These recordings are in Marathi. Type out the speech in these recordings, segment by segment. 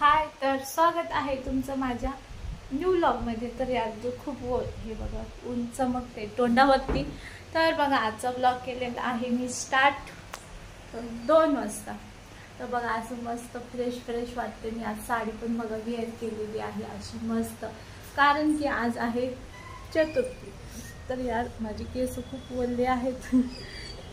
हाय, तर स्वागत आहे तुमचं माझ्या न्यू व्लॉगमध्ये। तर यार जो खूप हे बघा ऊन चमकते तोंडावरती। तर बघा आजचा व्लॉग केलेला आहे मी स्टार्ट 2 वाजता। तर बघा असं मस्त फ्रेश वाटते। मी आज साडी पण बघा वेअर केलेली आहे अशी मस्त, कारण की आज आहे चतुर्थी। तर यार माझे केस खूप ओले आहेत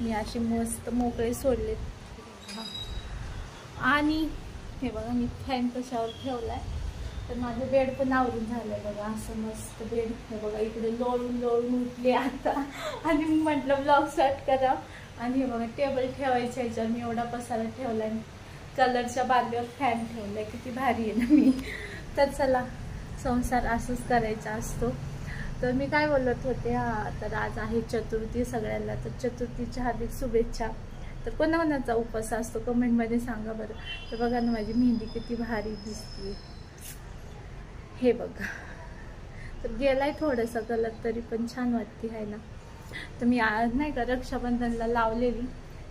मी अशी मस्त मोकळे सोडले। आणि हे बघा मी फॅन कशावर ठेवलाय, तर माझं बेड पण आवरून झालंय बघा असं मस्त बेड। हे बघा इकडे लोळून उठले आता आणि मी म्हटलं ब्लॉग स्टार्ट करा। आणि हे बघा टेबल ठेवायच्या ह्याच्यावर मी एवढा पसारा ठेवलाय, कलरच्या बादलीवर फॅन ठेवलाय, किती भारी आहे ना मी। तर चला संसार असंच करायचा असतो। तर मी काय बोलत होते, तर आज आहे चतुर्थी सगळ्यांना, तर चतुर्थीच्या हार्दिक शुभेच्छा। तर कोणाचा उपवास असतो कमेंटमध्ये सांगा बरं। तर बघा ना माझी मेहंदी किती भारी दिसते, हे बघा। तर गेलाय थोडासा कलर तरी पण छान वाटते आहे ना। तर मी आज नाही का रक्षाबंधनला लावलेली,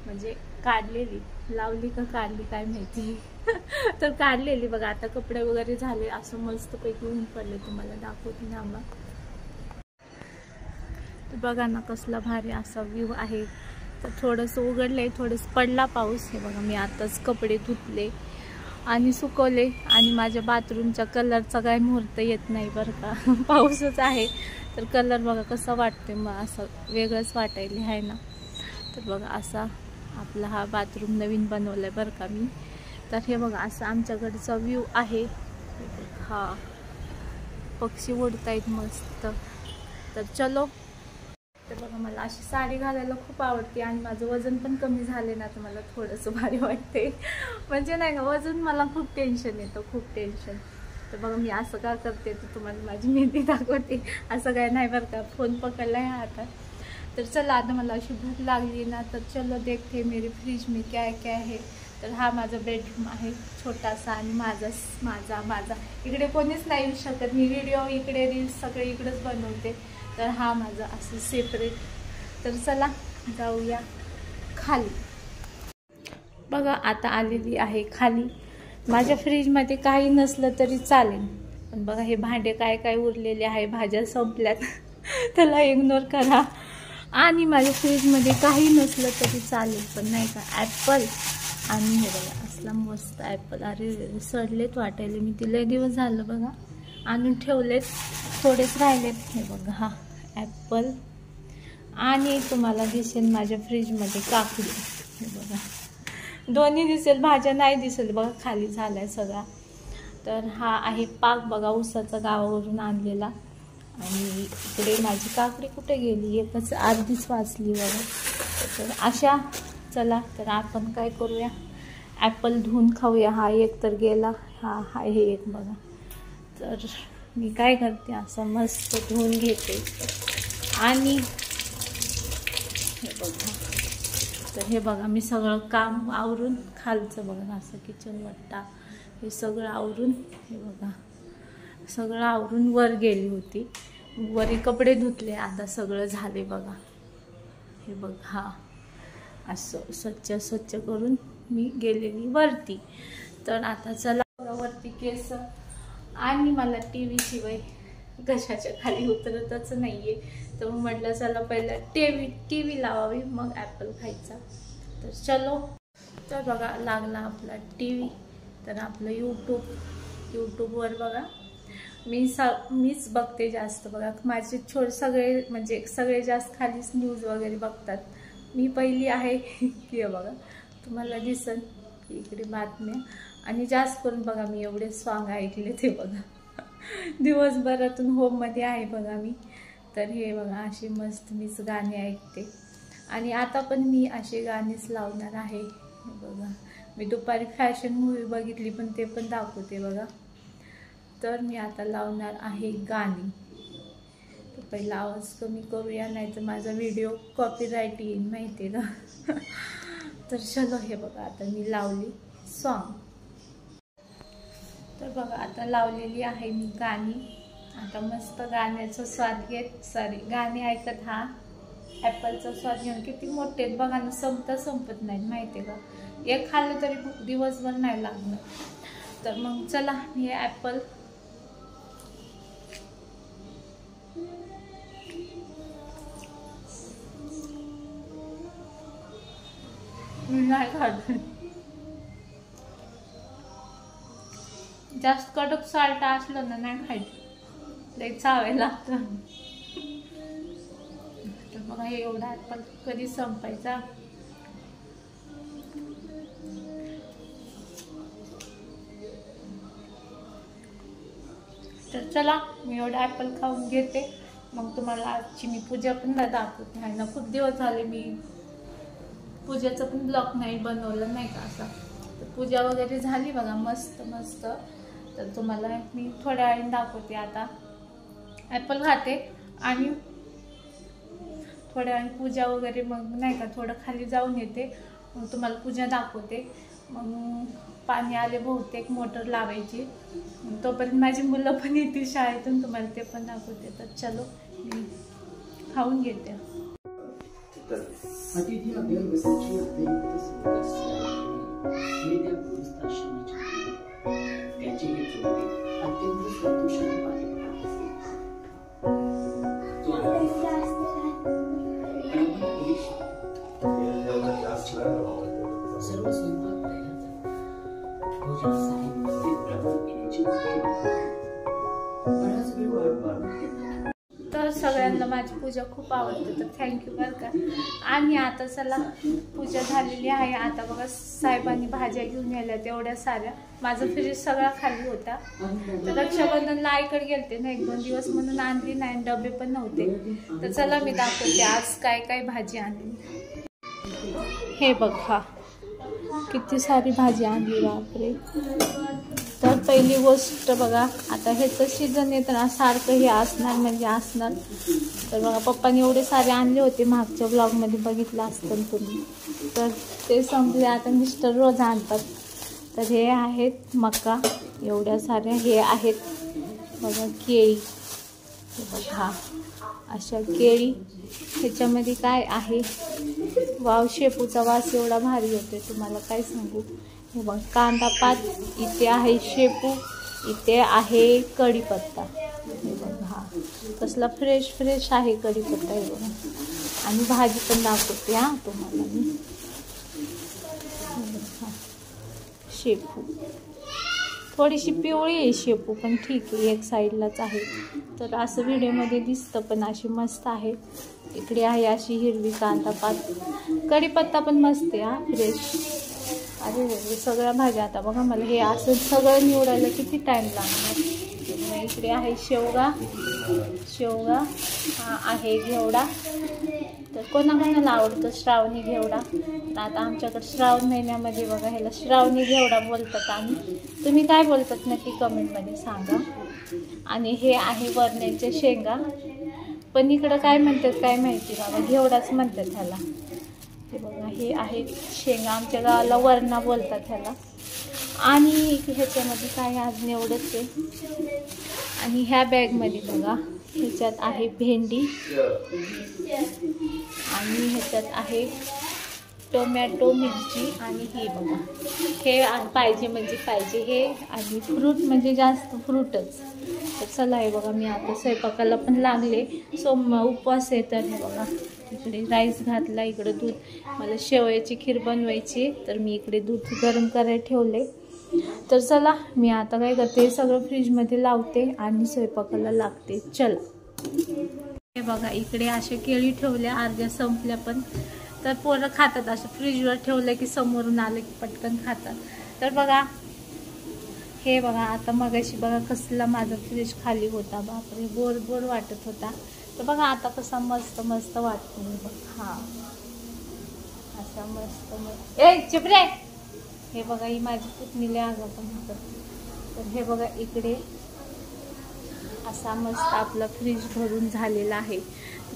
म्हणजे काढलेली, लावली का काढली काय माहिती तर काढलेली बघा। आता कपडे वगैरे झाले, असं मस्तपैकी ऊन पडले, तुम्हाला दाखवते ना आम्हा। तर बघा ना कसला भारी असा व्ह्यू आहे। तर थोडंसं उघडलंय, थोडंसं पडला पाऊस। हे बघा मी आताच कपडे धुतले आणि सुकवले, आणि माझ्या बाथरूमच्या कलरचा काय मुहूर्त येत नाही बरं का पाऊसच आहे। तर कलर बघा कसा वाटते, मग असं वेगळंच वाटायला आहे ना। तर बघा असा आपला हा बाथरूम नवीन बनवलाय बरं का मी। तर हे बघा असं आमच्याकडचा व्ह्यू आहे। हा पक्षी उडतायत मस्त। तर चलो, तर बघा मला अशी साडी घालायला खूप आवडते, आणि माझं वजन पण कमी झाले ना, तर मला थोडंसं भारी वाटते। म्हणजे नाही का वजन मला खूप टेन्शन येतं, खूप टेन्शन। तर बघा मी असं का करते, तर तुम्हाला माझी मेहंदी दाखवते, असं काय नाही बरं का, फोन पकडलाय आता। तर चला आता मला अशी भूक लागली ना, तर चलो देखते मेरी फ्रीज में क्या क्या है। तर हा माझा बेडरूम आहे छोटासा, आणि माझा इकडे कोणीच नाही येऊ शकत, मी व्हिडिओ इकडे रील्स सगळे इकडेच बनवते। तर हा माझा असं सेपरेट। तर चला जाऊया खाली। बघा आता आलेली आहे खाली। माझ्या फ्रीजमध्ये काही नसलं तरी चालेल, पण बघा हे भांडे काय उरलेले आहे, भाज्या संपल्यात त्याला इग्नोर करा। आणि माझ्या फ्रीजमध्ये काही नसलं तरी चालेल, पण नाही का ॲपल, आणि हे बघा असला मस्त ॲपल, अरे सडलेत वाटायले, मी तिला दिवस झालं बघा आणून ठेवलेत, थोडेच राहिलेत। हे बघा हा ॲपल, आणि तुम्हाला दिसेल माझ्या फ्रीजमध्ये काकडी, हे बघा दोन्ही दिसेल, भाज्या नाही दिसेल बघा, खाली झालाय सगळा। तर हा आहे पाक बघा ऊसाचा गावावरून आणलेला, आणि इकडे माझी काकडी कुठे गेली, एकच अर्धीच वाचली बघा। तर अशा चला, तर आपण काय करूया, ॲपल धुवून खाऊया। हा एक तर गेला, हा हे एक बघा। तर मी काय करते, असं मस्त धुवून घेते, आणि हे बघा। तर हे बघा मी सगळं काम आवरून, खालचं बघा असं किचन वट्टा हे सगळं आवरून, हे बघा सगळं आवरून वर गेली होती, वरी कपडे धुतले, आता सगळं झाले बघा। हे बघा हा असं स्वच्छ करून मी गेलेली वरती। तर आता चला वरती केस, आणि मला TV शिवाय कशाच्या खाली उतरतच नाहीये। तर मग म्हटलं चला पहिला टीव्ही लावावी, मग ॲपल खायचा। तर चलो, तर बघा लागला आपला TV। तर आपलं यूट्यूबवर बघा मीच बघते जास्त बघा। माझे सगळे म्हणजे सगळे जास्त खालीच न्यूज वगैरे बघतात, मी पहिली आहे की बघा तुम्हाला दिसन की इकडे बातम्या। आणि जास्त करून बघा मी एवढे सॉन्ग ऐकले ते बघा दिवसभरातून होममध्ये आहे बघा मी। तर हे बघा अशी मस्त मीच गाणी ऐकते, आणि आता पण मी असे गाणेच लावणार आहे। हे बघा मी दुपारी फॅशन मूवी बघितली, पण ते पण दाखवते बघा। तर मी आता लावणार आहे गाणी। तर पहिला आवाज कमी करूया, नाही तर माझा व्हिडिओ कॉपीराईट येईल माहिती आहे का तर चलो, हे बघा आता मी लावली सॉन्ग। तर बघा आता लावलेली आहे मी गाणी। आता मस्त गाण्याचा स्वाद घेत, गाणी ऐकत हा ॲपलचा स्वाद घेऊन, किती मोठे आहेत बघा ना, संपत नाहीत माहिती आहे का, एक खाल्लं तरी भूक दिवसभर नाही लागणार। तर मग चला हे ॲपल नाही खात, जास्त कडक साल्ट असलं ना नाही खायचं, लई चावायला लागतं. तर बघा हे एवढा ॲपल कधी संपायचा. तर चला मी एवढा ॲपल खाऊन घेते, मग तुम्हाला आजची मी पूजा पण दाखवते. आहे ना, खूप दिवस झाले मी पूजेचं पण ब्लॉग नाही बनवलं नाही का असं. तर पूजा वगैरे झाली बघा मस्त मस्त. तर तुम्हाला मी थोड्या वेळाने दाखवते. आता ॲपल खाते आणि थोड्या वेळाने पूजा वगैरे मग नाही का थोडं खाली जाऊन येते, मग तुम्हाला पूजा दाखवते. मग पाणी आले बहुतेक, मोटर लावायची, तोपर्यंत माझी मुलं पण येतील शाळेतून, तुम्हाला ते पण दाखवते. तर चलो मी खाऊन घेते. अतिथी अभ्यंगसाची अत्यंत सुंदर त्याची हे जोडे अत्यंत संतोषाने पाहिजे. सर्व स्वयंपाक तयार झाला. पूजा साहित्य प्रकृतीची बराच वेळ वाट. तर सगळ्यांना माझी पूजा खूप आवडते, तर थँक्यू बरं का. आणि आता चला पूजा झालेली आहे. आता बघा साहेबांनी भाज्या घेऊन आल्या तेवढ्या साऱ्या, माझा फ्रीज सगळा खाली होता. तर रक्षाबंधनला आईकडे गेलते ना 1-2 दिवस, म्हणून आणली नाही, डबे पण नव्हते. तर चला मी दाखवते आज काय काय भाजी आणली. हे बघा किती सारी भाजी आणली, बापरे. तर पहिली गोष्ट बघा, आता ह्याचं सीझन येतं ना, सारखं हे असणार म्हणजे असणार. तर बघा पप्पाने एवढे सारे आणले होते, मागच्या ब्लॉगमध्ये बघितलं असतं तुम्ही. तर ते संपले, आता मिस्टर रोज आणतात. तर हे आहेत मका एवढ्या साऱ्या, हे आहेत बघा केळी, हे बघा अशा केळी. ह्याच्यामध्ये काय आहे, वाव शेपूचा वास एवढा भारी होते तुम्हाला काय सांगू. हे बघ कांदा पात, इथे आहे शेपू, इथे आहे कढीपत्ता. हे बघा हा कसला फ्रेश फ्रेश आहे कढीपत्ता, हे बघा. आणि भाजी पण दाखवते हा तुम्हाला मी. शेपू थोडीशी पिवळी आहे शेपू, पण ठीक आहे, एक साईडलाच आहे. तर असं व्हिडिओमध्ये दिसतं, पण अशी मस्त आहे. इकडे आहे अशी हिरवी कांदा पात, कढीपत्ता पण मस्त आहे हा फ्रेश. अरे सगळ्या भाज्या. आता बघा मला हे असं सगळं निवडायला किती टाईम लागणार. इकडे आहे शेवगा, शेवगा हा आहे घेवडा. तर कोणाकोणाला आवडतो श्रावणी घेवडा. तर आता आमच्याकडे श्रावण महिन्यामध्ये बघा ह्याला श्रावणी घेवडा बोलतात. आणि तुम्ही काय बोलतात नक्की कमेंटमध्ये सांगा. आणि हे आहे वरण्याचे शेंगा, पण इकडं काय म्हणतात काय माहिती बाबा, घेवडाच म्हणतात ह्याला. हे बघा हे आहे शेंगा, आमच्या गावाला वरणा बोलतात ह्याला. आणि ह्याच्यामध्ये काय अजून एवढंच आहे. आणि ह्या बॅगमध्ये बघा ह्याच्यात आहे भेंडी, आणि ह्याच्यात आहे टोमॅटो, मिरची. आणि हे बघा हे पाहिजे म्हणजे पाहिजे हे, आणि फ्रूट म्हणजे जास्त फ्रूटच. तर चला हे बघा मी आता स्वयंपाकाला पण लागले, उपवास आहे. तर हे बघा इकडे राईस घातला, इकडे दूध, मला शेवयाची खीर बनवायची, तर मी इकडे दूध गरम करायला ठेवले. तर चला मी आता काय करते, सगळं फ्रीजमध्ये लावते आणि स्वयंपाकाला लागते. चला हे बघा इकडे अशा केळी ठेवल्या, अर्ध्या संपल्या पण. तर पोरं खातात असं फ्रीजवर ठेवलं की, समोरून आलं की पटकन खातात. तर बघा हे बघा आता मगाशी बघा कसला माझा फ्रीज खाली होता, बापरे बोर बोर वाटत होता. तर बघा आता कसा मस्त मस्त वाटतो बघ. हा असा मस्त मस्त. ए चिपरे, हे बघा ही माझी पुतणीले आगा पण होतं. तर हे बघा इकडे असा मस्त आपला फ्रीज भरून झालेला आहे.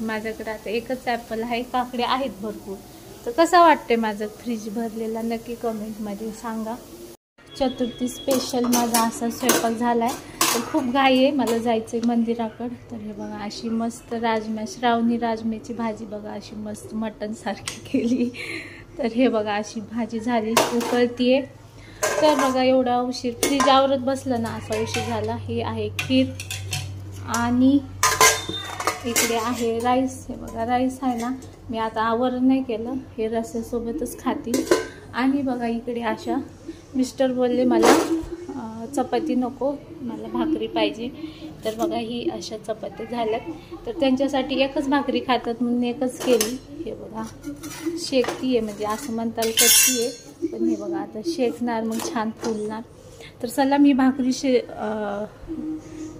माझ्याकडे आता एकच ॲपल आहे, काकडे आहेत भरपूर. तर कसं वाटते माझं फ्रीज भरलेला नक्की कमेंटमध्ये सांगा. चतुर्थी स्पेशल माझा असा स्वयंपाक झाला आहे. तर खूप घाई आहे, मला जायचं आहे मंदिराकडं. तर हे बघा अशी मस्त राजमा, श्रावणी राजम्याची भाजी बघा अशी मस्त मटणसारखी केली. तर हे बघा अशी भाजी झाली, उकळतीये. तर बघा एवढा उशीर फ्रीज आवरत बसलं ना असा उशीर झाला. हे आहे खीर आणि इकडे आहे राईस. हे बघा राईस आहे ना, मी आता आवरण नाही केलं, हे रस्स्यासोबतच खातील. आणि बघा इकडे अशा मिस्टर बोलले मला चपाती नको, मला भाकरी पाहिजे. तर बघा ही अशा चपात्या झाल्यात. तर त्यांच्यासाठी एकच भाकरी खातात म्हणून एकच केली. हे बघा शेकती आहे, म्हणजे असं म्हणताल कच्ची आहे, पण हे बघा आता शेकणार मग छान फुलणार. तर चला मी भाकरी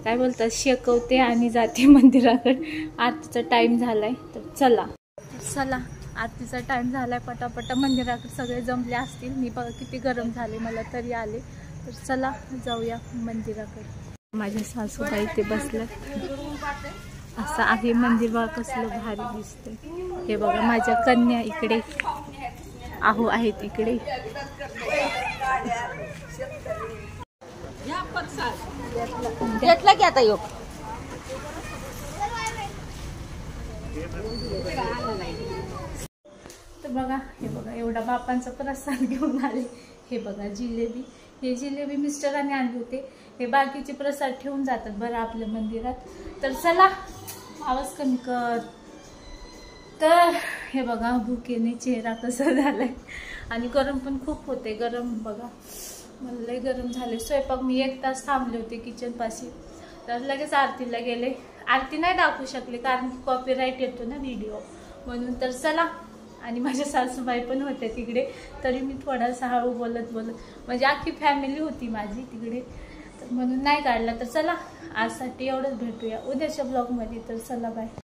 काय बोलतात शेकवते आणि जाते मंदिराकडे. आरतीचा टाईम झालाय. तर चला आरतीचा टाईम झालाय. पटापट मंदिराकडे सगळे जमले असतील. मी बघा किती गरम झाले मला तरी आले. तर चला जाऊया मंदिराकडे. माझ्या सासूबाई ते बसल्यात. असं आहे मंदिर. बघा कसलं भारी दिसतंय. हे बघा माझ्या कन्या इकडे आहेत इकडे. घेतला की आता योग. तर बघा हे बघा एवढा बापांचा प्रसाद घेऊन आले. हे बघा जिलेबी. हे जिलेबी मिस्टरांनी आणले होते. हे बाकीचे प्रसाद ठेवून जातात बरं आपल्या मंदिरात. तर चला आवाज कमी कर. तर हे बघा भुकेने चेहरा कसा झालाय आणि गरम पण खूप होते. गरम बघा मला लय गरम झाले. स्वयंपाक मी 1 तास थांबले होते किचन पाशी. तर लगेच आरतीला गेले. आरती नाही दाखवू शकले कारण की कॉपीराईट येतो ना व्हिडिओ म्हणून. तर चला. आणि माझ्या सासूबाई पण होत्या तिकडे, तरी मी थोडासा हळू बोलत म्हणजे अख्खी फॅमिली होती माझी तिकडे, तर म्हणून नाही काढला. तर चला आजसाठी एवढंच. भेटूया उद्याच्या ब्लॉगमध्ये. तर चला बाय.